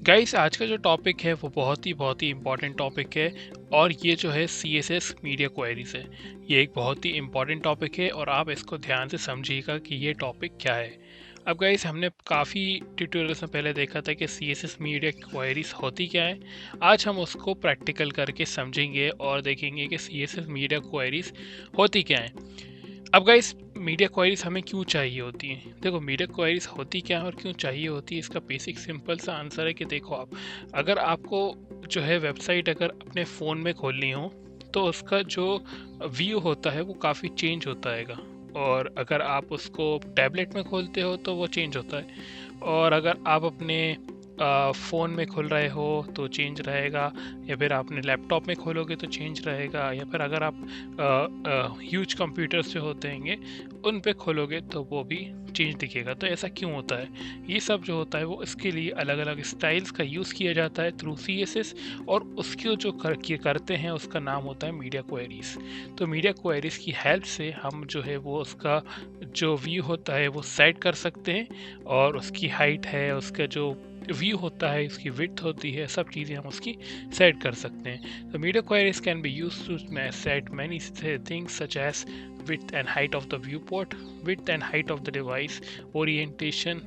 Guys आज का जो टॉपिक है वो बहुत ही इम्पोर्टेंट टॉपिक है और ये जो है CSS मीडिया क्वेरीज है। ये एक बहुत ही इम्पोर्टेंट टॉपिक है और आप इसको ध्यान से समझिएगा कि ये टॉपिक क्या है। अब गाइस हमने काफ़ी ट्यूटोरियल्स में पहले देखा था कि CSS मीडिया क्वेरीज होती क्या है। आज हम उसको प्रैक्टिकल करके समझेंगे और देखेंगे कि CSS मीडिया क्वेरीज होती क्या है। अब गाइस मीडिया क्वेरीज हमें क्यों चाहिए होती हैं? देखो मीडिया क्वेरीज होती क्या है और क्यों चाहिए होती है, इसका बेसिक सिंपल सा आंसर है कि देखो आप अगर आपको जो है वेबसाइट अगर अपने फ़ोन में खोलनी हो तो उसका जो व्यू होता है वो काफ़ी चेंज होता है। और अगर आप उसको टैबलेट में खोलते हो तो वो चेंज होता है, और अगर आप अपने फ़ोन में खोल रहे हो तो चेंज रहेगा, या फिर आपने लैपटॉप में खोलोगे तो चेंज रहेगा, या फिर अगर आप ह्यूज कंप्यूटर्स जो होते हैं उन पे खोलोगे तो वो भी चेंज दिखेगा। तो ऐसा क्यों होता है? ये सब जो होता है वो इसके लिए अलग अलग स्टाइल्स का यूज़ किया जाता है थ्रू CSS, और उसके जो करते हैं उसका नाम होता है मीडिया क्वेरीज। तो मीडिया क्वेरीज की हेल्प से हम जो है वो उसका जो व्यू होता है वो सेट कर सकते हैं, और उसकी हाइट है, उसका जो व्यू होता है, इसकी विड्थ होती है, सब चीज़ें हम उसकी सेट कर सकते हैं। तो media queries can be used to set many things such as width and height of the viewport, width and height of the device, orientation.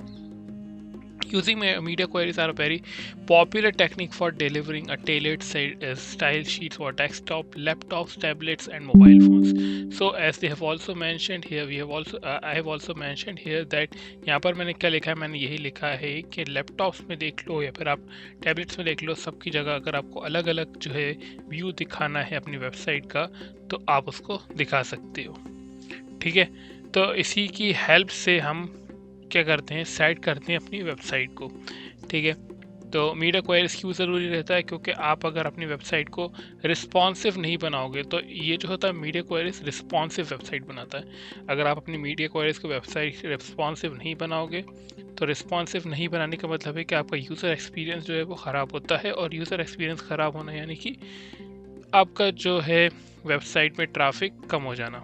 Using media queries are a very popular technique for delivering a tailored style sheets for desktop, laptops, tablets, and mobile phones. So, as they have also mentioned here, I have also mentioned here that यहाँ पर मैंने क्या लिखा है, मैंने यही लिखा है कि लैपटॉप्स में देख लो या फिर आप टैबलेट्स में देख लो, सबकी जगह अगर आपको अलग अलग जो है व्यू दिखाना है अपनी वेबसाइट का तो आप उसको दिखा सकते हो। ठीक है, तो इसी की हेल्प से हम क्या करते हैं, सेट करते हैं अपनी वेबसाइट को। ठीक है, तो मीडिया क्वेरीज क्यों ज़रूरी रहता है? क्योंकि आप अगर अपनी वेबसाइट को रिस्पॉन्सिव नहीं बनाओगे तो ये जो होता है मीडिया क्वेरीज रिस्पॉन्सिव वेबसाइट बनाता है। अगर आप अपनी मीडिया क्वेरीज को वेबसाइट रिस्पॉन्सिव नहीं बनाओगे तो रिस्पॉन्सिव नहीं बनाने का मतलब है कि आपका यूज़र एक्सपीरियंस जो है वो ख़राब होता है, और यूज़र एक्सपीरियंस ख़राब होना यानी कि आपका जो है वेबसाइट में ट्रैफिक कम हो जाना।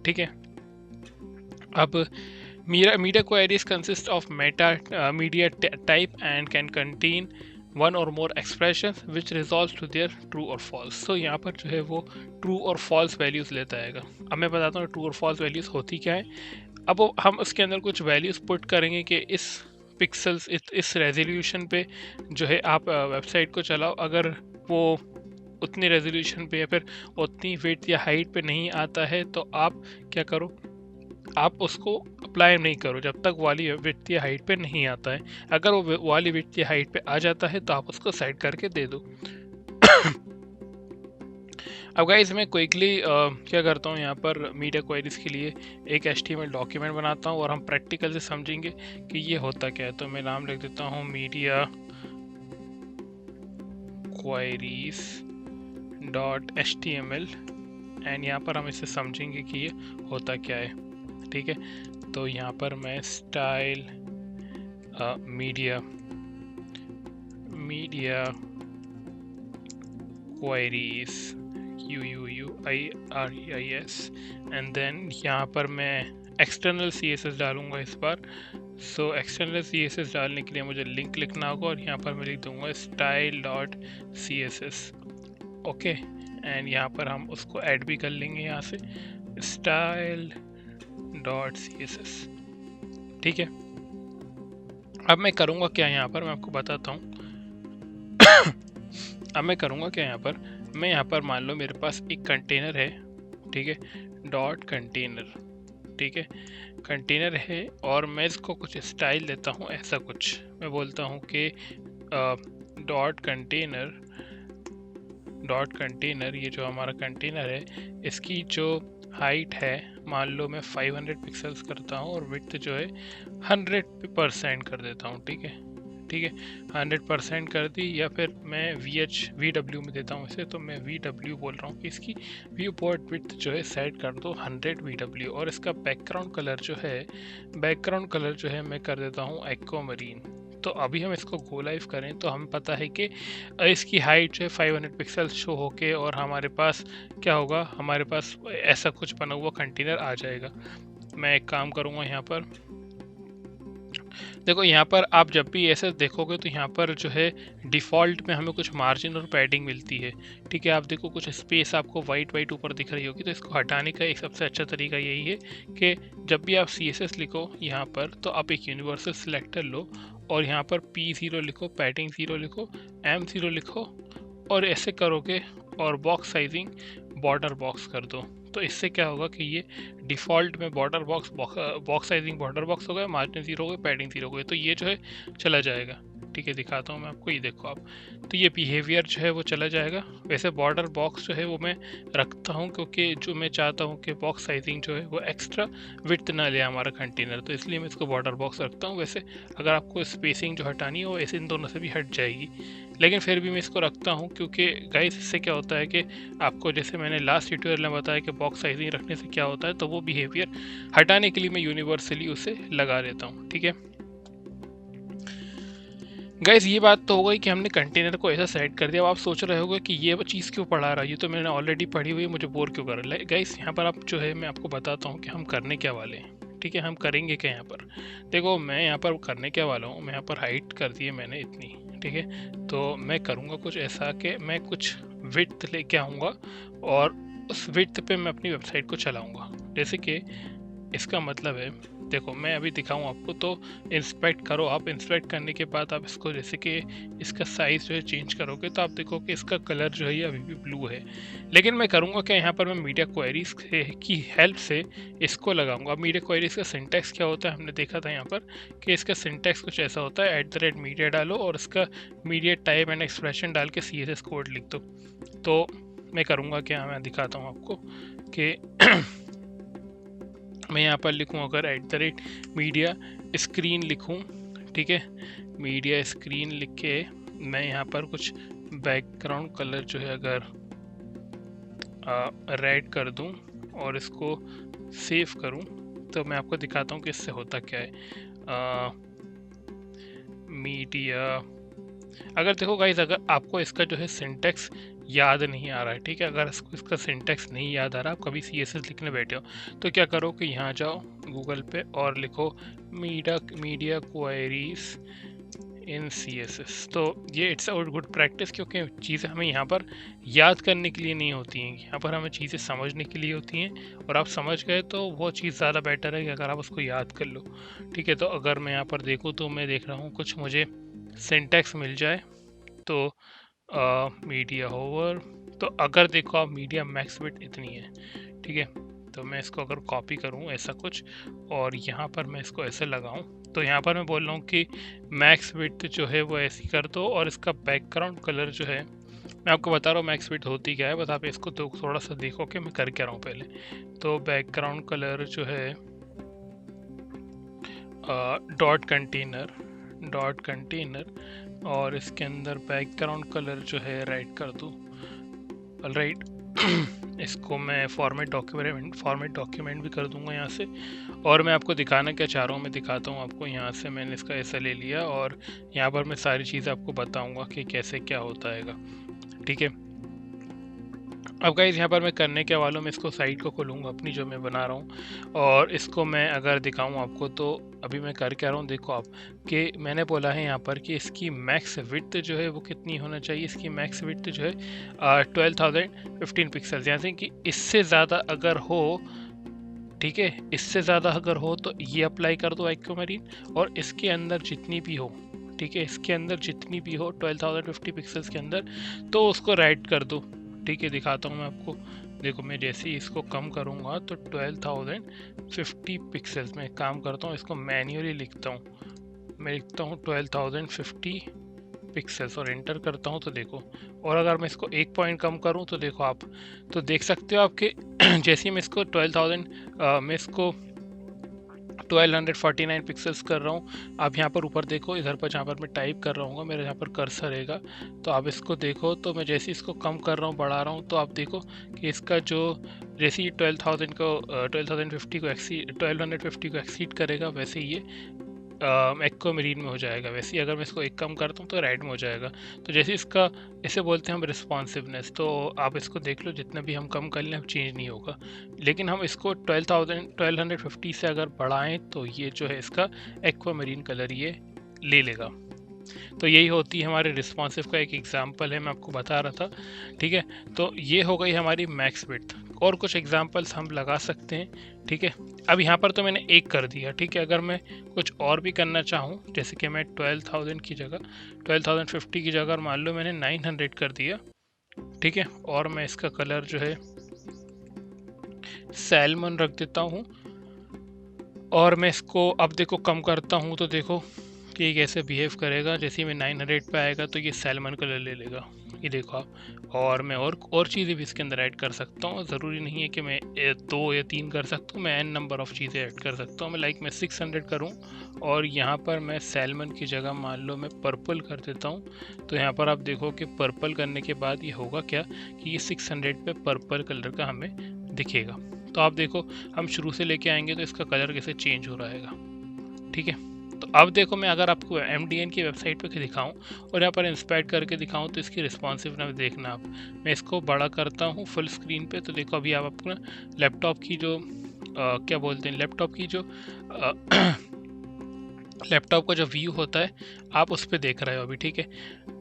ठीक है, अब media queries consist of media type and can contain one or more expressions which resolves to their true or false. So यहाँ पर जो है वो true और false values लेता है। अब मैं बताता हूँ true और false values होती क्या है। अब हम उसके अंदर कुछ values put करेंगे कि इस पिक्सल्स इस रेजोल्यूशन पे जो है आप वेबसाइट को चलाओ, अगर वो उतनी रेजोल्यूशन पे या फिर उतनी विड्थ या हाइट पे नहीं आता है तो आप क्या करो, आप उसको अप्लाई नहीं करो जब तक वाली विड्थ हाइट पे नहीं आता है। अगर वो वाली विड्थ हाइट पे आ जाता है तो आप उसको सेट करके दे दो। अब गाइस मैं क्विकली क्या करता हूँ, यहाँ पर मीडिया क्वेरीज के लिए एक HTML डॉक्यूमेंट बनाता हूँ और हम प्रैक्टिकल से समझेंगे कि ये होता क्या है। तो मैं नाम लिख देता हूँ मीडिया क्वेरीज .html, एंड यहाँ पर हम इसे समझेंगे कि ये होता क्या है। ठीक है, तो यहाँ पर मैं style media queries QUIREIS, and then यहाँ पर मैं एक्सटर्नल CSS डालूंगा इस बार। सो एक्सटर्नल CSS डालने के लिए मुझे लिंक लिखना होगा और यहाँ पर मैं लिख दूंगा style.css। ओके, एंड यहाँ पर हम उसको ऐड भी कर लेंगे यहाँ से style.css। ठीक है, अब मैं करूँगा क्या यहाँ पर, मैं आपको बताता हूँ। अब मैं करूँगा क्या यहाँ पर, मैं यहाँ पर मान लो मेरे पास एक कंटेनर है। ठीक है, डॉट कंटेनर। ठीक है, कंटेनर है और मैं इसको कुछ स्टाइल देता हूँ, ऐसा कुछ मैं बोलता हूँ कि डॉट कंटेनर ये जो हमारा कंटेनर है इसकी जो हाइट है मान लो मैं 500 पिक्सल्स करता हूँ और विड्थ जो है 100% कर देता हूँ। ठीक है, 100% कर दी, या फिर मैं VW में देता हूँ इसे, तो मैं VW बोल रहा हूँ कि इसकी व्यू पोर्ट विड्थ जो है सेट कर दो 100 VW, और इसका बैकग्राउंड कलर जो है मैं कर देता हूँ एक्वामरीन। तो अभी हम इसको गो लाइव करें तो हमें पता है कि इसकी हाइट जो है 500 पिक्सल शो होके, और हमारे पास क्या होगा, हमारे पास ऐसा कुछ बना हुआ कंटेनर आ जाएगा। मैं एक काम करूँगा यहाँ पर, देखो यहाँ पर आप जब भी ऐसे देखोगे तो यहाँ पर जो है डिफ़ॉल्ट में हमें कुछ मार्जिन और पैडिंग मिलती है। ठीक है, आप देखो कुछ स्पेस आपको वाइट वाइट ऊपर दिख रही होगी, तो इसको हटाने का एक सबसे अच्छा तरीका यही है कि जब भी आप CSS लिखो यहाँ पर, तो आप एक यूनिवर्सल सिलेक्टर लो और यहाँ पर P0 लिखो, पैडिंग 0 लिखो, M0 लिखो और ऐसे करोगे और बॉक्स साइजिंग बॉर्डर बॉक्स कर दो। तो इससे क्या होगा कि ये डिफ़ॉल्ट में border box sizing border box हो गया, मार्जिन 0 हो गया, पैडिंग 0 हो गया, तो ये जो है चला जाएगा। ठीक है, दिखाता हूँ मैं आपको, ये देखो आप, तो ये बिहेवियर जो है वो चला जाएगा। वैसे बॉर्डर बॉक्स जो है वो मैं रखता हूँ क्योंकि जो मैं चाहता हूँ कि बॉक्स साइजिंग जो है वो एक्स्ट्रा विड्थ ना ले हमारा कंटेनर, तो इसलिए मैं इसको बॉर्डर बॉक्स रखता हूँ। वैसे अगर आपको स्पेसिंग जो हटानी है वो ऐसे इन दोनों से भी हट जाएगी, लेकिन फिर भी मैं इसको रखता हूँ क्योंकि गाइस इससे क्या होता है कि आपको, जैसे मैंने लास्ट ट्यूटोरियल में बताया कि बॉक्स साइजिंग रखने से क्या होता है, तो वो बिहेवियर हटाने के लिए मैं यूनिवर्सली उसे लगा देता हूँ। ठीक है गाइस, ये बात तो हो गई कि हमने कंटेनर को ऐसा सेट कर दिया। अब आप सोच रहे होगे कि ये चीज़ क्यों पढ़ा रहा है, ये तो मैंने ऑलरेडी पढ़ी हुई है, मुझे बोर क्यों कर रहा है। गाइस यहाँ पर आप जो है मैं आपको बताता हूँ कि हम करने क्या वाले हैं। ठीक है, हम करेंगे क्या यहाँ पर। देखो मैं यहाँ पर करने क्या वाला हूँ, मैं यहाँ पर हाइट कर दी है मैंने इतनी। ठीक है, तो मैं करूँगा कुछ ऐसा कि मैं कुछ विड्थ लेके आऊँगा और उस विड्थ पे मैं अपनी वेबसाइट को चलाऊँगा। जैसे कि इसका मतलब है, देखो मैं अभी दिखाऊं आपको, तो इंस्पेक्ट करो आप। इंस्पेक्ट करने के बाद आप इसको, जैसे कि इसका साइज़ जो है चेंज करोगे, तो आप देखो कि इसका कलर जो है ये अभी भी ब्लू है। लेकिन मैं करूँगा क्या, यहाँ पर मैं मीडिया क्वेरीज की हेल्प से इसको लगाऊंगा। अब मीडिया क्वेरीज का सिंटैक्स क्या होता है, हमने देखा था यहाँ पर कि इसका सिंटैक्स कुछ ऐसा होता है, @media डालो और इसका मीडिया टाइप एंड एक्सप्रेशन डाल के CSS कोड लिख दो। तो मैं करूँगा क्या, मैं दिखाता हूँ आपको कि मैं यहाँ पर लिखूँ, अगर @media स्क्रीन लिखूँ, ठीक है, मीडिया स्क्रीन लिख के मैं यहाँ पर कुछ बैकग्राउंड कलर जो है अगर रेड कर दूँ और इसको सेव करूँ, तो मैं आपको दिखाता हूँ कि इससे होता क्या है। मीडिया, अगर देखो गाइज, अगर आपको इसका जो है सिंटेक्स याद नहीं आ रहा है, ठीक है, अगर इसका सिंटेक्स नहीं याद आ रहा, आप कभी CSS लिखने बैठे हो, तो क्या करो कि यहाँ जाओ गूगल पे और लिखो मीडिया क्वेरीज इन CSS। तो ये इट्स अ गुड प्रैक्टिस, क्योंकि चीज़ें हमें यहाँ पर याद करने के लिए नहीं होती हैं, यहाँ पर हमें चीज़ें समझने के लिए होती हैं, और आप समझ गए तो वो चीज़ ज़्यादा बेटर है कि अगर आप उसको याद कर लो। ठीक है, तो अगर मैं यहाँ पर देखूँ तो मैं देख रहा हूँ कुछ मुझे सिंटेक्स मिल जाए, तो मीडिया होवर, तो अगर देखो आप मीडिया मैक्स विड्थ इतनी है। ठीक है, तो मैं इसको अगर कॉपी करूँ ऐसा कुछ और यहाँ पर मैं इसको ऐसे लगाऊं, तो यहाँ पर मैं बोल रहा हूँ कि मैक्स विड्थ जो है वो ऐसी कर दो, और इसका बैकग्राउंड कलर जो है, मैं आपको बता रहा हूँ मैक्स विड्थ होती क्या है, बस आप इसको तो थोड़ा सा देखो कि मैं कर क्या रहा हूँ पहले। तो बैकग्राउंड कलर जो है डॉट कंटेनर और इसके अंदर बैकग्राउंड कलर जो है राइट कर दूँ। राइट इसको मैं फॉर्मेट डॉक्यूमेंट भी कर दूंगा यहाँ से। और मैं आपको दिखाना क्या चाह रहा हूँ, मैं दिखाता हूँ आपको। यहाँ से मैंने इसका ऐसा ले लिया और यहाँ पर मैं सारी चीज़ें आपको बताऊंगा कि कैसे क्या होता है। ठीक है, अब गाइस यहाँ पर मैं करने के वालों में इसको साइट को खोलूँगा अपनी जो मैं बना रहा हूँ, और इसको मैं अगर दिखाऊँ आपको, तो अभी मैं कर क्या रहा हूँ, देखो आप कि मैंने बोला है यहाँ पर कि इसकी मैक्स विड्थ जो है वो कितनी होना चाहिए। इसकी मैक्स विड्थ जो है 12,015 पिक्सल्स, यानी कि इससे ज़्यादा अगर हो, ठीक है, इससे ज़्यादा अगर हो तो ये अप्लाई कर दो एक्वामरीन, और इसके अंदर जितनी भी हो, ठीक है, इसके अंदर जितनी भी हो 12,050 पिक्सल्स के अंदर, तो उसको राइट कर दो। ठीक है, दिखाता हूँ मैं आपको। देखो मैं जैसे ही इसको कम करूँगा तो 12,050 पिक्सल्स में काम करता हूँ, इसको मैन्युअली लिखता हूँ, मैं लिखता हूँ 12,050 पिक्सल्स और एंटर करता हूँ, तो देखो। और अगर मैं इसको एक पॉइंट कम करूँ तो देखो आप, तो देख सकते हो आपके जैसे ही मैं इसको 12,000 मैं इसको 1249 पिक्सल्स कर रहा हूँ। आप यहाँ पर ऊपर देखो, इधर पर जहाँ पर मैं टाइप कर रहा हूँ, मेरे यहाँ पर कर्सर रहेगा, तो आप इसको देखो, तो मैं जैसे इसको कम कर रहा हूँ बढ़ा रहा हूँ, तो आप देखो कि इसका जो जैसे ही 12,050 को एक्सीड करेगा, वैसे ही ये एक्वा मरीन में हो जाएगा। वैसे ही अगर मैं इसको एक कम करता हूँ तो रेड में हो जाएगा। तो जैसे इसका इसे बोलते हैं हम रिस्पॉन्सिवनेस, तो आप इसको देख लो जितना भी हम कम कर लें अब चेंज नहीं होगा। लेकिन हम इसको 1250 से अगर बढ़ाएं तो ये जो है इसका एक्वा मरीन कलर ये ले लेगा। तो यही होती है हमारे रिस्पॉन्सिव का एक एग्जांपल है, मैं आपको बता रहा था। ठीक है, तो ये हो गई हमारी मैक्स विड्थ। और कुछ एग्जांपल्स हम लगा सकते हैं। ठीक है, अब यहाँ पर तो मैंने एक कर दिया। ठीक है, अगर मैं कुछ और भी करना चाहूँ, जैसे कि मैं 12,000 की जगह 12,050 की जगह मान लो मैंने 900 कर दिया। ठीक है, और मैं इसका कलर जो है सैल्मन रख देता हूँ, और मैं इसको अब देखो कम करता हूँ तो देखो कि ये कैसे बिहेव करेगा। जैसे ही मैं 900 पे आएगा तो ये सैल्मन कलर ले लेगा, ये देखो आप। और मैं और चीज़ें भी इसके अंदर ऐड कर सकता हूँ। ज़रूरी नहीं है कि मैं 2 या 3 कर सकता हूँ, मैं n नंबर ऑफ़ चीज़ें ऐड कर सकता हूँ। मैं 600 करूँ और यहाँ पर मैं सैल्मन की जगह मान लो मैं पर्पल कर देता हूँ। तो यहाँ पर आप देखो कि पर्पल करने के बाद ये होगा क्या कि ये 600 पे पर्पल कलर का हमें दिखेगा। तो आप देखो हम शुरू से लेके आएंगे तो इसका कलर कैसे चेंज हो रहा है। ठीक है, तो अब देखो मैं अगर आपको MDN की वेबसाइट पे दिखाऊं और यहाँ पर इंस्पेक्ट करके दिखाऊं तो इसकी रिस्पॉन्सिवनेस देखना आप। मैं इसको बड़ा करता हूँ फुल स्क्रीन पे, तो देखो अभी आप अपना लैपटॉप की जो क्या बोलते हैं लैपटॉप की जो लैपटॉप का जो व्यू होता है आप उस पर देख रहे हो अभी। ठीक है,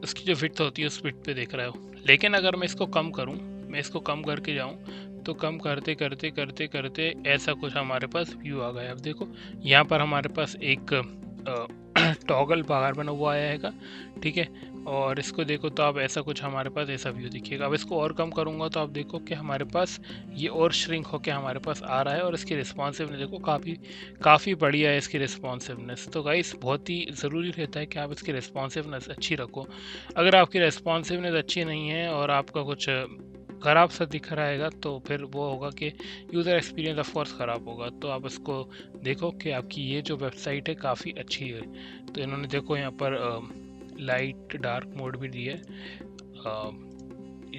उसकी जो विड्थ होती है उस विड्थ पे देख रहे हो। लेकिन अगर मैं इसको कम करूँ, मैं इसको कम करके जाऊँ तो कम करते करते करते करते ऐसा कुछ हमारे पास व्यू आ गया। अब देखो यहाँ पर हमारे पास एक टॉगल बाहर बना हुआ आया हैगा। ठीक है, और इसको देखो तो आप ऐसा कुछ हमारे पास ऐसा व्यू दिखेगा। अब इसको और कम करूँगा तो आप देखो कि हमारे पास ये और श्रिंक होके हमारे पास आ रहा है, और इसकी रिस्पॉन्सिवनेस देखो काफ़ी बढ़िया है इसकी रिस्पॉन्सिवनेस। तो गाइस बहुत ही ज़रूरी रहता है कि आप इसकी रिस्पॉन्सिवनेस अच्छी रखो। अगर आपकी रिस्पॉन्सिवनेस अच्छी नहीं है और आपका कुछ ख़राब सा दिख रहा है तो फिर वो होगा कि यूज़र एक्सपीरियंस ऑफ कोर्स ख़राब होगा। तो आप इसको देखो कि आपकी ये जो वेबसाइट है काफ़ी अच्छी है। तो इन्होंने देखो यहाँ पर लाइट डार्क मोड भी दिया है,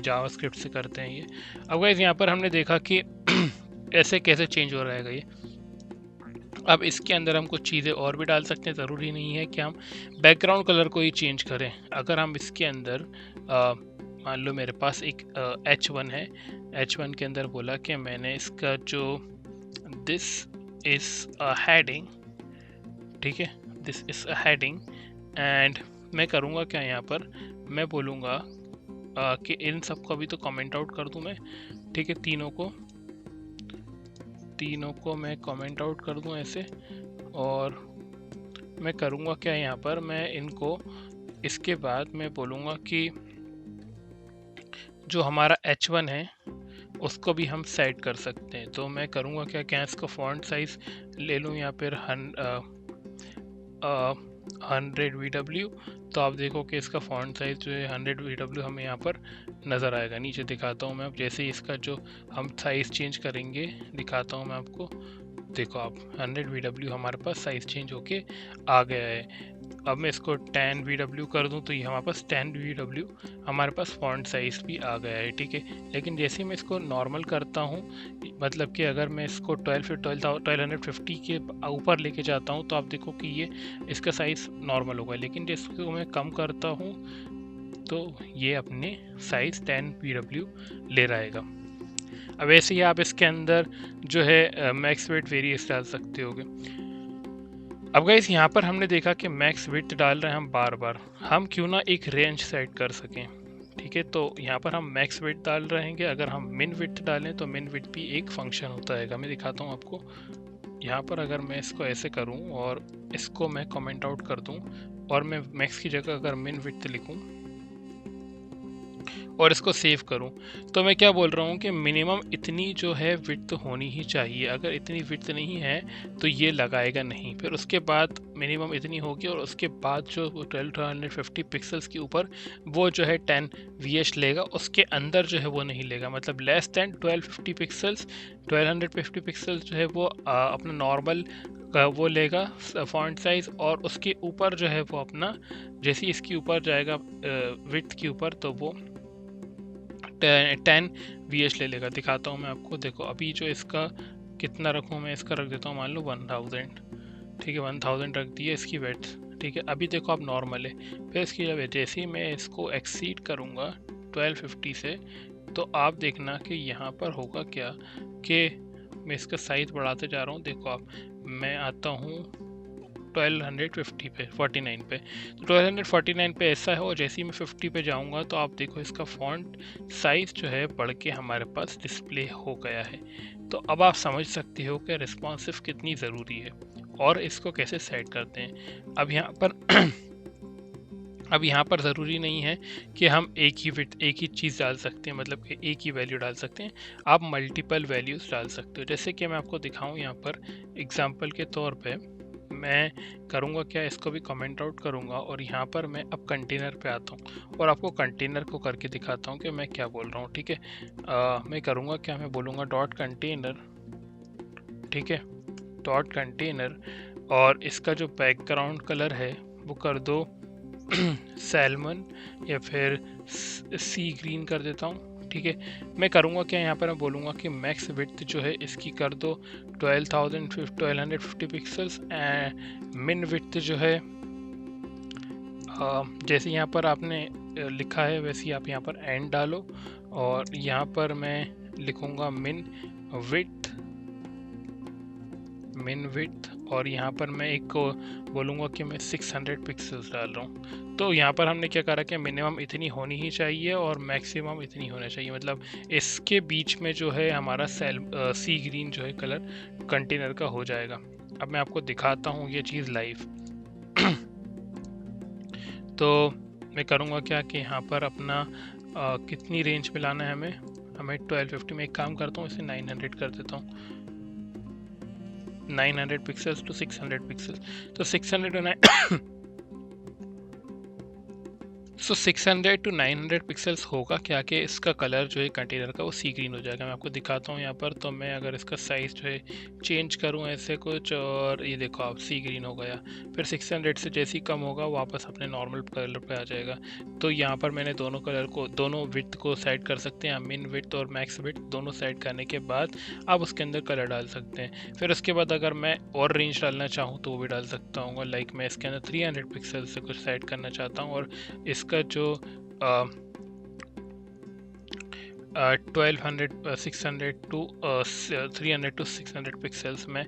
जावास्क्रिप्ट से करते हैं ये। अब गाइस यहाँ पर हमने देखा कि ऐसे कैसे चेंज हो रहेगा ये। अब इसके अंदर हम कुछ चीज़ें और भी डाल सकते हैं, ज़रूरी नहीं है कि हम बैकग्राउंड कलर को ही चेंज करें। अगर हम इसके अंदर मान लो मेरे पास एक H1 है, H1 के अंदर बोला कि मैंने इसका जो दिस इज़ अ हेडिंग, ठीक है, this is a heading, and मैं करूँगा क्या यहाँ पर मैं बोलूँगा कि इन सबको अभी तो कमेंट आउट कर दूँ मैं। ठीक है, तीनों को मैं कमेंट आउट कर दूं ऐसे, और मैं करूँगा क्या यहाँ पर मैं इनको इसके बाद मैं बोलूँगा कि जो हमारा H1 है उसको भी हम सेट कर सकते हैं। तो मैं करूँगा क्या इसका फॉन्ट साइज़ ले लूँ यहाँ पर 100 VW। तो आप देखो कि इसका फॉन्ट साइज़ जो है 100 VW हमें यहाँ पर नज़र आएगा। नीचे दिखाता हूँ मैं, अब जैसे ही इसका जो हम साइज़ चेंज करेंगे दिखाता हूँ मैं आपको। देखो आप 100 VW हमारे पास साइज़ चेंज होके आ गया है। अब मैं इसको 10 VW कर दूं तो ये हमारे पास 10 VW हमारे पास फॉन्ट साइज़ भी आ गया है। ठीक है, लेकिन जैसे मैं इसको नॉर्मल करता हूं, मतलब कि अगर मैं इसको 1250 के ऊपर लेके जाता हूं तो आप देखो कि ये इसका साइज़ नॉर्मल होगा। लेकिन जिसको मैं कम करता हूं तो ये अपने साइज़ 10 VW ले रहेगा। अब ऐसे ही आप इसके अंदर जो है मैक्स विड्थ वेरिएस डाल सकते होगे। अब गाइस यहाँ पर हमने देखा कि मैक्स विड्थ डाल रहे हैं हम बार बार, हम क्यों ना एक रेंज सेट कर सकें। ठीक है, तो यहाँ पर हम मैक्स विड्थ डाल रहेंगे। अगर हम मिन विड्थ डालें तो मिन विड्थ भी एक फंक्शन होता है, मैं दिखाता हूँ आपको। यहाँ पर अगर मैं इसको ऐसे करूँ और इसको मैं कमेंट आउट कर दूँ और मैं मैक्स की जगह अगर मिन विड्थ लिखूँ और इसको सेव करूं, तो मैं क्या बोल रहा हूं कि मिनिमम इतनी जो है विड्थ होनी ही चाहिए। अगर इतनी विड्थ नहीं है तो ये लगाएगा नहीं। फिर उसके बाद मिनिमम इतनी होगी और उसके बाद जो 1250 पिक्सल्स के ऊपर वो जो है 10 VH लेगा, उसके अंदर जो है वो नहीं लेगा। मतलब लेस दैन 1250 पिक्सल्स 1250 पिक्सल्स जो है वो अपना नॉर्मल वो लेगा फॉन्ट साइज़, और उसके ऊपर जो है वो अपना जैसे ही इसके ऊपर जाएगा विड्थ के ऊपर तो वो 10 VH ले लेगा। दिखाता हूँ मैं आपको। देखो अभी जो इसका कितना रखूँ, मैं इसका रख देता हूँ मान लो 1000। ठीक है, 1000 रख दिए इसकी विड्थ। ठीक है, अभी देखो आप नॉर्मल है। फिर इसकी जब जैसे ही मैं इसको एक्सीड करूँगा 1250 से, तो आप देखना कि यहाँ पर होगा क्या कि मैं इसका साइज बढ़ाते जा रहा हूँ। देखो आप, मैं आता हूँ 1250 पे, 49 पे, तो 1249 पे ऐसा है, और जैसे ही मैं 50 पे जाऊंगा तो आप देखो इसका फॉन्ट साइज जो है बढ़ के हमारे पास डिस्प्ले हो गया है। तो अब आप समझ सकते हो कि रिस्पॉन्सिव कितनी ज़रूरी है और इसको कैसे सेट करते हैं। अब यहाँ पर अब यहाँ पर ज़रूरी नहीं है कि हम एक ही चीज़ डाल सकते हैं, मतलब कि एक ही वैल्यू डाल सकते हैं। आप मल्टीपल वैल्यूज़ डाल सकते हो। जैसे कि मैं आपको दिखाऊं यहाँ पर एग्जांपल के तौर पे, मैं करूँगा क्या, इसको भी कमेंट आउट करूँगा और यहाँ पर मैं अब कंटेनर पे आता हूँ और आपको कंटेनर को करके दिखाता हूँ कि मैं क्या बोल रहा हूँ। ठीक है, मैं करूँगा क्या, मैं बोलूँगा डॉट कंटेनर। ठीक है, डॉट कंटेनर, और इसका जो बैकग्राउंड कलर है वो कर दो सैल्मन या फिर सी ग्रीन कर देता हूँ। ठीक है, मैं करूँगा क्या, यहाँ पर मैं बोलूँगा कि मैक्स विड्थ जो है इसकी कर दो 1250 पिक्सल्स, एंड मिन विड्थ जो है जैसे यहाँ पर आपने लिखा है वैसे ही आप यहाँ पर एंड डालो, और यहाँ पर मैं लिखूँगा मिन विड्थ, और यहाँ पर मैं एक को बोलूँगा कि मैं 600 पिक्सल्स डाल रहा हूँ। तो यहाँ पर हमने क्या करा कि मिनिमम इतनी होनी ही चाहिए और मैक्सिमम इतनी होना चाहिए, मतलब इसके बीच में जो है हमारा सी ग्रीन जो है कलर कंटेनर का हो जाएगा। अब मैं आपको दिखाता हूँ ये चीज़ लाइव। तो मैं करूँगा क्या कि यहाँ पर अपना कितनी रेंज में लाना है हमें 1250 में। एक काम करता हूँ, इसे 900 कर देता हूँ, 900 पिक्सल्स टू 600 पिक्सल्स। तो 600 टू 600 टू 900 पिक्सल्स होगा क्या कि इसका कलर जो है कंटेनर का वो सी ग्रीन हो जाएगा। मैं आपको दिखाता हूँ यहाँ पर। तो मैं अगर इसका साइज़ जो है चेंज करूँ ऐसे कुछ, और ये देखो आप सी ग्रीन हो गया। फिर 600 से जैसे ही कम होगा वापस अपने नॉर्मल कलर पे आ जाएगा। तो यहाँ पर मैंने दोनों कलर को, दोनों विड्थ को सेट कर सकते हैं, मिन विड्थ और मैक्स विड्थ दोनों सेट करने के बाद आप उसके अंदर कलर डाल सकते हैं। फिर उसके बाद अगर मैं और रेंज डालना चाहूँ तो वो भी डाल सकता हूँ। लाइक मैं इसके अंदर 300 पिक्सल से कुछ सेट करना चाहता हूँ, और इसका जो 600 टू 300 टू 600 पिक्सल्स में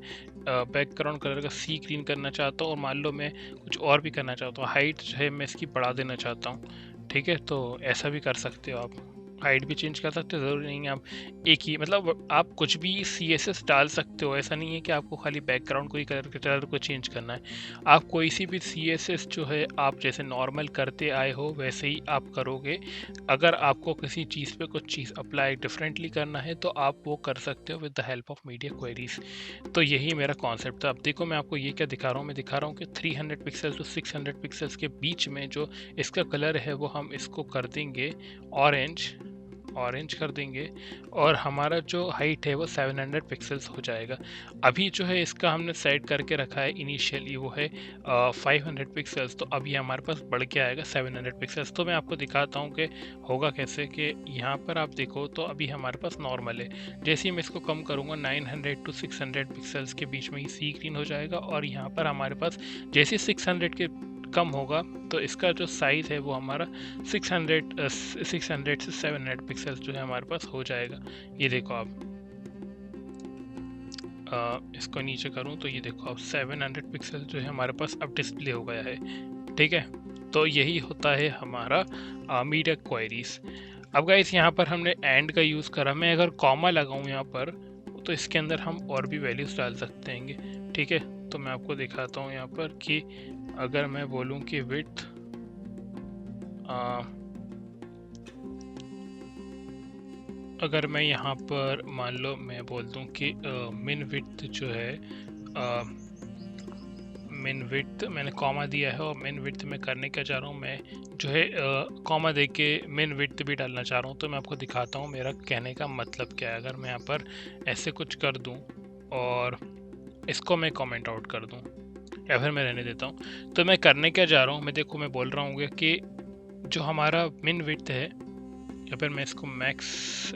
बैकग्राउंड कलर का सी ग्रीन करना चाहता हूँ, और मान लो मैं कुछ और भी करना चाहता हूँ, हाइट जो है मैं इसकी बढ़ा देना चाहता हूँ। ठीक है, तो ऐसा भी कर सकते हो आप, हाइट भी चेंज कर सकते हो। ज़रूरी नहीं है आप एक ही, मतलब आप कुछ भी CSS डाल सकते हो। ऐसा नहीं है कि आपको खाली बैकग्राउंड को ही कलर को चेंज करना है। आप कोई सी भी CSS जो है आप जैसे नॉर्मल करते आए हो वैसे ही आप करोगे। अगर आपको किसी चीज़ पे कुछ चीज़ अप्लाई डिफरेंटली करना है तो आप वो कर सकते हो with the help of media queries. तो यही मेरा कॉन्सेप्ट था। अब देखो मैं आपको ये क्या दिखा रहा हूँ, मैं दिखा रहा हूँ कि 300 पिक्सल्स टू 600 पिक्सल्स के बीच में जो इसका कलर है वो हम इसको कर देंगे ऑरेंज कर देंगे, और हमारा जो हाइट है वो 700 पिक्सल्स हो जाएगा। अभी जो है इसका हमने सेट करके रखा है इनिशियली वो है 500 पिक्सल्स, तो अभी हमारे पास बढ़ के आएगा 700 पिक्सल्स। तो मैं आपको दिखाता हूँ कि होगा कैसे। कि यहाँ पर आप देखो तो अभी हमारे पास नॉर्मल है, जैसे ही मैं इसको कम करूँगा 900 टू 600 पिक्सल्स के बीच में ही सी ग्रीन हो जाएगा, और यहाँ पर हमारे पास जैसे 600 के कम होगा तो इसका जो साइज़ है वो हमारा 600 से 700 पिक्सल्स जो है हमारे पास हो जाएगा। ये देखो आप, इसको नीचे करूँ तो ये देखो आप 700 पिक्सल जो है हमारे पास अब डिस्प्ले हो गया है। ठीक है, तो यही होता है हमारा मीडिया क्वेरीज। अब गाइस यहाँ पर हमने एंड का यूज़ करा। मैं अगर कॉमा लगाऊँ यहाँ पर तो इसके अंदर हम और भी वैल्यूज़ डाल सकते हैं। ठीक है, तो मैं आपको दिखाता हूँ यहाँ पर कि अगर मैं बोलूँ कि विड्थ अगर मैं यहाँ पर मान लो मैं बोल दूँ कि मिन विड्थ जो है मिन विड्थ मैंने कॉमा दिया है, और मिन विड्थ में करने क्या चाह रहा हूँ मैं जो है कॉमा दे के मिन विड्थ भी डालना चाह रहा हूँ। तो मैं आपको दिखाता हूँ मेरा कहने का मतलब क्या है। अगर मैं यहाँ पर ऐसे कुछ कर दूँ और इसको मैं कमेंट आउट कर दूँ या फिर मैं रहने देता हूँ, तो मैं करने क्या जा रहा हूँ, मैं देखो मैं बोल रहा हूँ कि जो हमारा मिन विड्थ है, या फिर मैं इसको मैक्स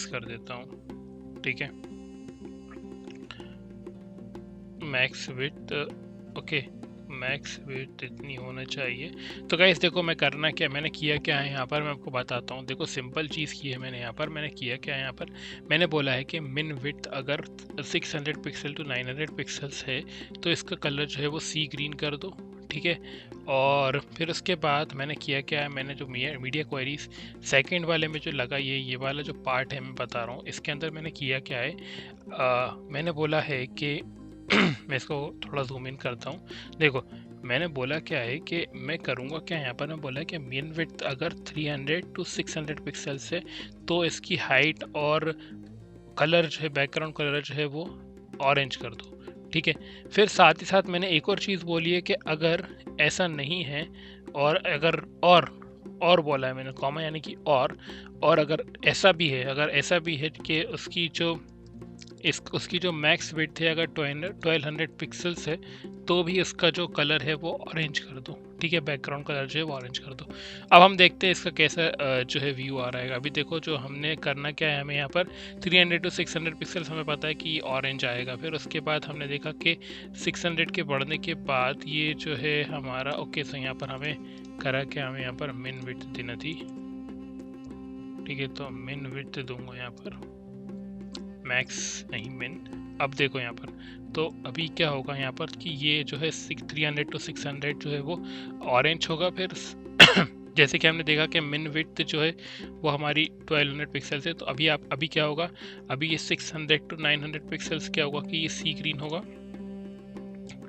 कर देता हूँ। ठीक है, max width, okay, max width इतनी होना चाहिए। तो गाइस देखो मैं करना क्या, मैंने किया क्या है यहाँ पर, मैं आपको बताता हूँ। देखो सिंपल चीज़ की है मैंने यहाँ पर, मैंने किया क्या है यहाँ पर, मैंने बोला है कि मिन विड्थ अगर 600 पिक्सल टू 900 पिक्सल्स है तो इसका कलर जो है वो सी ग्रीन कर दो, ठीक है। और फिर उसके बाद मैंने किया क्या है, मैंने जो मीडिया क्वेरीज सेकंड वाले में जो लगा, ये वाला जो पार्ट है मैं बता रहा हूँ, इसके अंदर मैंने किया क्या है, मैंने बोला है कि मैं इसको थोड़ा जूम इन करता हूँ। देखो मैंने बोला क्या है कि मैं करूँगा क्या, यहाँ पर मैं बोला कि मिन विड्थ अगर 300 टू 600 पिक्सल्स है तो इसकी हाइट और कलर जो है, बैकग्राउंड कलर जो है वो ऑरेंज कर दो, ठीक है। फिर साथ ही साथ मैंने एक और चीज़ बोली है कि अगर ऐसा नहीं है, और अगर और बोला है मैंने कॉमा यानी कि और अगर ऐसा भी है, अगर ऐसा भी है कि उसकी जो मैक्स विड्थ है अगर 1200 पिक्सल्स है तो भी इसका जो कलर है वो ऑरेंज कर दो, ठीक है, बैकग्राउंड कलर जो है वो ऑरेंज कर दो। अब हम देखते हैं इसका कैसा जो है व्यू आ रहा है। अभी देखो जो हमने करना क्या है, हमें यहाँ पर 300 टू 600 पिक्सल्स हमें पता है कि ऑरेंज आएगा। फिर उसके बाद हमने देखा कि 600 के बढ़ने के बाद ये जो है हमारा, ओके, सो यहाँ पर हमें करा क्या, हमें यहाँ पर मिन विड्थ देना थी, ठीक है। तो मिन विड्थ दूंगा यहाँ पर, मैक्स नहीं मिन। अब देखो यहाँ पर, तो अभी क्या होगा यहाँ पर कि ये जो है 300 टू 600 जो है वो ऑरेंज होगा। फिर जैसे कि हमने देखा कि मिन विड्थ जो है वो हमारी 1200 पिक्सल्स है, तो अभी क्या होगा, अभी ये 600 टू 900 पिक्सल्स क्या होगा कि ये सी ग्रीन होगा,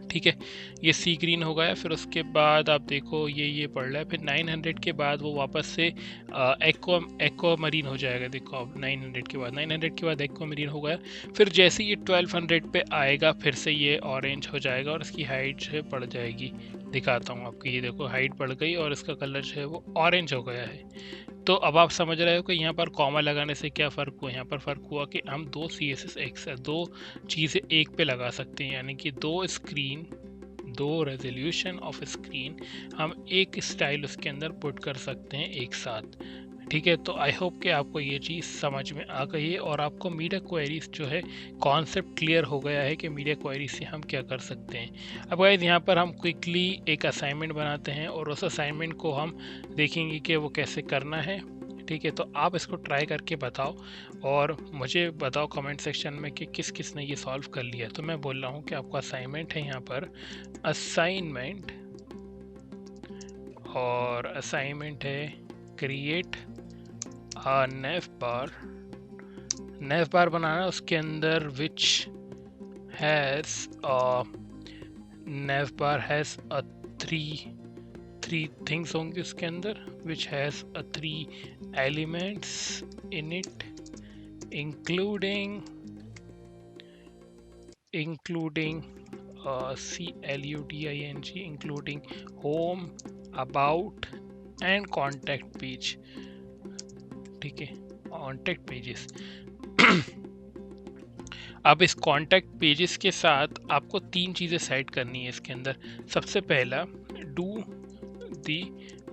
ठीक है, ये सी ग्रीन हो गया। फिर उसके बाद आप देखो ये पड़ रहा है, फिर 900 के बाद वो वापस से एक्वा मरीन हो जाएगा। देखो अब 900 के बाद एक्वा मरीन हो गया। फिर जैसे ये 1200 पे आएगा फिर से ये ऑरेंज हो जाएगा और इसकी हाइट जो है बढ़ जाएगी। दिखाता हूँ आपको, ये देखो हाइट बढ़ गई और इसका कलर जो है वो ऑरेंज हो गया है। तो अब आप समझ रहे हो कि यहाँ पर कॉमा लगाने से क्या फ़र्क हुआ, यहाँ पर फ़र्क हुआ कि हम दो दो चीज़ें एक पे लगा सकते हैं, यानी कि दो रेजोल्यूशन ऑफ स्क्रीन हम एक स्टाइल उसके अंदर पुट कर सकते हैं एक साथ, ठीक है। तो आई होप कि आपको ये चीज़ समझ में आ गई है और आपको मीडिया क्वेरीज जो है कॉन्सेप्ट क्लियर हो गया है कि मीडिया क्वेरीज से हम क्या कर सकते हैं। अब गाइस यहाँ पर हम क्विकली एक असाइनमेंट बनाते हैं और उस असाइनमेंट को हम देखेंगे कि वो कैसे करना है, ठीक है। तो आप इसको ट्राई करके बताओ और मुझे बताओ कमेंट सेक्शन में कि किस किस ने ये सॉल्व कर लिया। तो मैं बोल रहा हूँ कि आपका असाइनमेंट है यहाँ पर असाइनमेंट, और असाइनमेंट है क्रिएट नेव बार बनाना, उसके अंदर which has naive bar has a three things होंगे उसके अंदर, which has a 3 elements in it including CLUDING, including home, about and contact page, ठीक है, कॉन्टैक्ट पेजेस। अब इस कॉन्टैक्ट पेजेस के साथ आपको 3 चीज़ें सेट करनी है इसके अंदर। सबसे पहला, डू द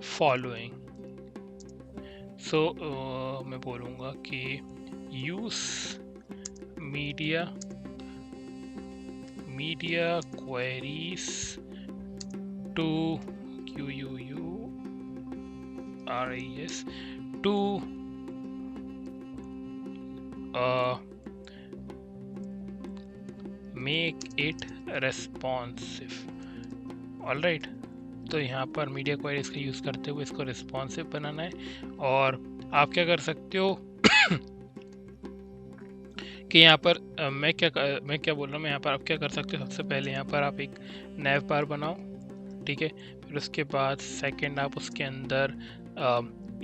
फॉलोइंग। सो मैं बोलूँगा कि use media queries to QUURIS to make it responsive, alright. तो यहाँ पर मीडिया क्वेरीज का यूज़ करते हुए इसको रिस्पॉन्सिव बनाना है। और आप क्या कर सकते हो कि यहाँ पर मैं क्या बोल रहा हूँ, मैं यहाँ पर आप क्या कर सकते हो, सबसे पहले यहाँ पर आप एक नेव बार बनाओ, ठीक है। फिर उसके बाद सेकंड आप उसके अंदर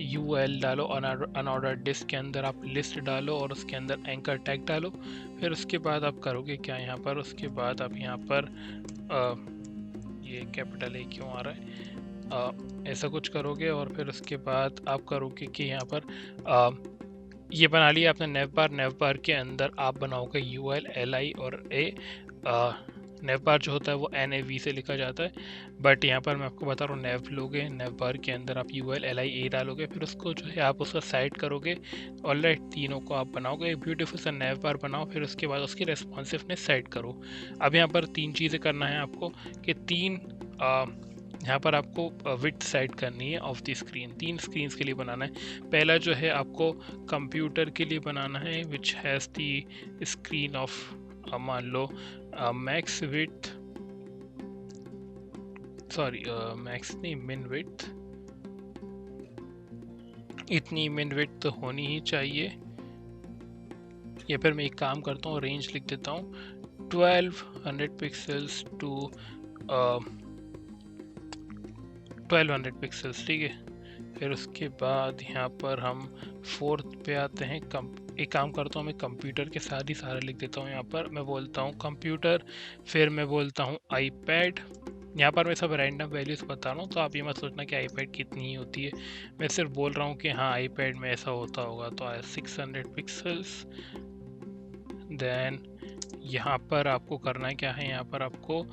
UL डालो, अनऑर्डर्ड लिस्ट के अंदर आप लिस्ट डालो और उसके अंदर एंकर टैग डालो। फिर उसके बाद आप करोगे क्या यहाँ पर, उसके बाद आप यहाँ पर ये कैपिटल A क्यों आ रहा है, ऐसा कुछ करोगे। और फिर उसके बाद आप करोगे कि यहाँ पर ये बना लिया आपने नेव बार के अंदर आप बनाओगे UL LI और A नेव बार जो होता है वो NAV से लिखा जाता है, बट यहाँ पर मैं आपको बता रहा हूँ नेव लोगे, नेव बार के अंदर आप ULLIA डालोगे, फिर उसको जो है आप उसका साइड करोगे। ऑलराइट, तीनों को आप बनाओगे, एक ब्यूटीफुल सा नेव बार बनाओ, फिर उसके बाद उसकी रेस्पॉन्सिवनेस सेट करो। अब यहाँ पर 3 चीज़ें करना है आपको कि 3 यहाँ पर आपको विड्थ सेट करनी है ऑफ द स्क्रीन। 3 स्क्रीन के लिए बनाना है। पहला जो है आपको कंप्यूटर के लिए बनाना है, which has the screen of मान लो मैक्स विड्थ, सॉरी मैक्स नहीं, मिन विड्थ, इतनी मिन विड्थ तो होनी ही चाहिए। या फिर मैं एक काम करता हूँ, रेंज लिख देता हूँ 1200 पिक्सल्स टू 1200 पिक्सल्स, ठीक है। फिर उसके बाद यहाँ पर हम 4th पे आते हैं। एक काम करता हूँ, मैं कंप्यूटर के साथ ही सारा लिख देता हूँ। यहाँ पर मैं बोलता हूँ कंप्यूटर, फिर मैं बोलता हूँ आईपैड। यहाँ पर मैं सब रैंडम वैल्यूज बता रहा हूँ, तो आप ये मत सोचना कि आईपैड कितनी ही होती है। मैं सिर्फ बोल रहा हूँ कि हाँ आईपैड में ऐसा होता होगा। तो 600 पिक्सल्स। देन यहाँ पर आपको करना क्या है, यहाँ पर आपको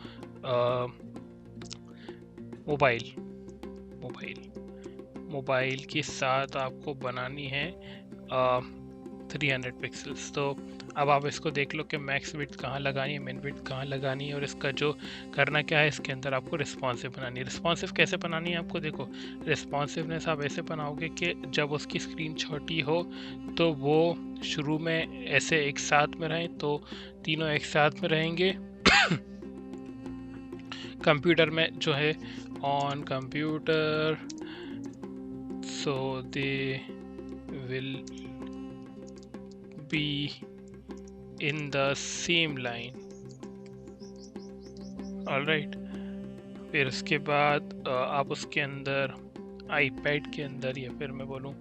मोबाइल के साथ आपको बनानी है 300 पिक्सल्स। तो अब आप इसको देख लो कि मैक्स विड्थ कहाँ लगानी है, मिन विड्थ कहाँ लगानी है, और इसका जो करना क्या है, इसके अंदर आपको रिस्पॉन्सिव बनानी है। रिस्पॉन्सिव कैसे बनानी है आपको, देखो रिस्पॉन्सिवनेस आप ऐसे बनाओगे कि जब उसकी स्क्रीन छोटी हो तो वो शुरू में ऐसे एक साथ में रहें, तो तीनों एक साथ में रहेंगे। कंप्यूटर में जो है on computer, so they will be in the same line, alright। फिर उसके बाद आप उसके अंदर आईपैड के अंदर, या फिर मैं बोलूँ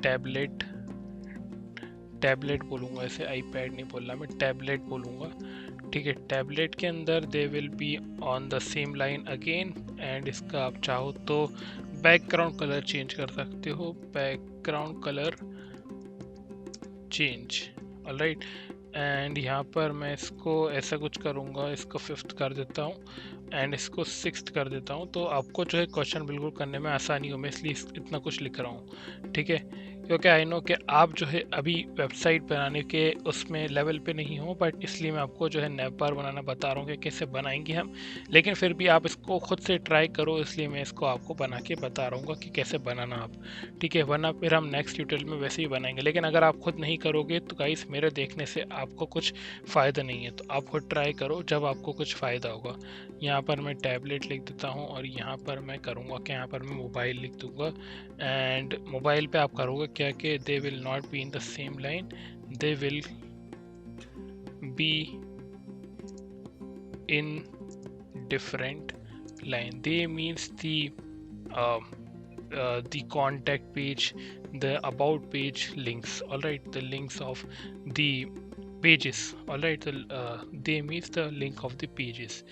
टैबलेट बोलूँगा, ऐसे आईपैड नहीं बोलना, मैं टैबलेट बोलूँगा, ठीक है। टैबलेट के अंदर they will be on the same line again. And इसका आप चाहो तो बैकग्राउंड कलर चेंज कर सकते हो, background colour change, alright. And यहाँ पर मैं इसको ऐसा कुछ करूँगा, इसको 5th कर देता हूँ एंड इसको 6th कर देता हूँ, तो आपको जो है क्वेश्चन बिल्कुल करने में आसानी हो। मैं इसलिए इतना कुछ लिख रहा हूँ, ठीक है, क्योंकि आई नो कि आप जो है अभी वेबसाइट बनाने के उसमें लेवल पे नहीं हो, बट इसलिए मैं आपको जो है नेव बार बनाना बता रहा हूँ कि कैसे बनाएंगे हम। लेकिन फिर भी आप इसको खुद से ट्राई करो, इसलिए मैं इसको आपको बना के बता रहा हूँ कि कैसे बनाना आप, ठीक है। वरना फिर हम नेक्स्ट ट्यूटोरियल में वैसे ही बनाएंगे। लेकिन अगर आप खुद नहीं करोगे तो गाइस मेरे देखने से आपको कुछ फ़ायदा नहीं है, तो आप खुद ट्राई करो, जब आपको कुछ फ़ायदा होगा। यहाँ पर मैं टैबलेट लिख देता हूँ और यहाँ पर मैं करूँगा कि यहाँ पर मैं मोबाइल लिख दूँगा। एंड मोबाइल पे आप करोगे क्या कि they will not be in the same line, they will be in different line. They means the contact page, the about page links, all right, the links of the pages, all right, they means the link of the pages।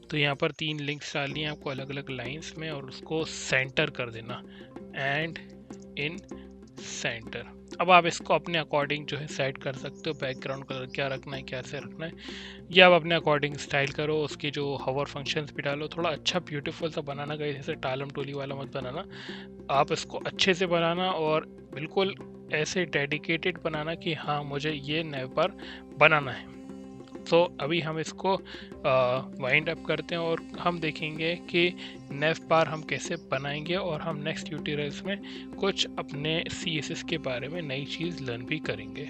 तो यहाँ पर 3 links डालनी है आपको अलग अलग lines में, और उसको सेंटर कर देना, एंड इन सेंटर। अब आप इसको अपने अकॉर्डिंग जो है सेट कर सकते हो, बैकग्राउंड कलर क्या रखना है, कैसे रखना है, ये आप अपने अकॉर्डिंग स्टाइल करो। उसकी जो हवर फंक्शंस भी डालो, थोड़ा अच्छा ब्यूटीफुल सा बनाना, गए जैसे टालम टोली वाला मत बनाना, आप इसको अच्छे से बनाना और बिल्कुल ऐसे डेडिकेटेड बनाना कि हाँ मुझे ये नेव बार बनाना है। तो अभी हम इसको वाइंड अप करते हैं और हम देखेंगे कि नेव बार हम कैसे बनाएंगे, और हम नेक्स्ट ट्यूटोरियल्स में कुछ अपने CSS के बारे में नई चीज़ लर्न भी करेंगे।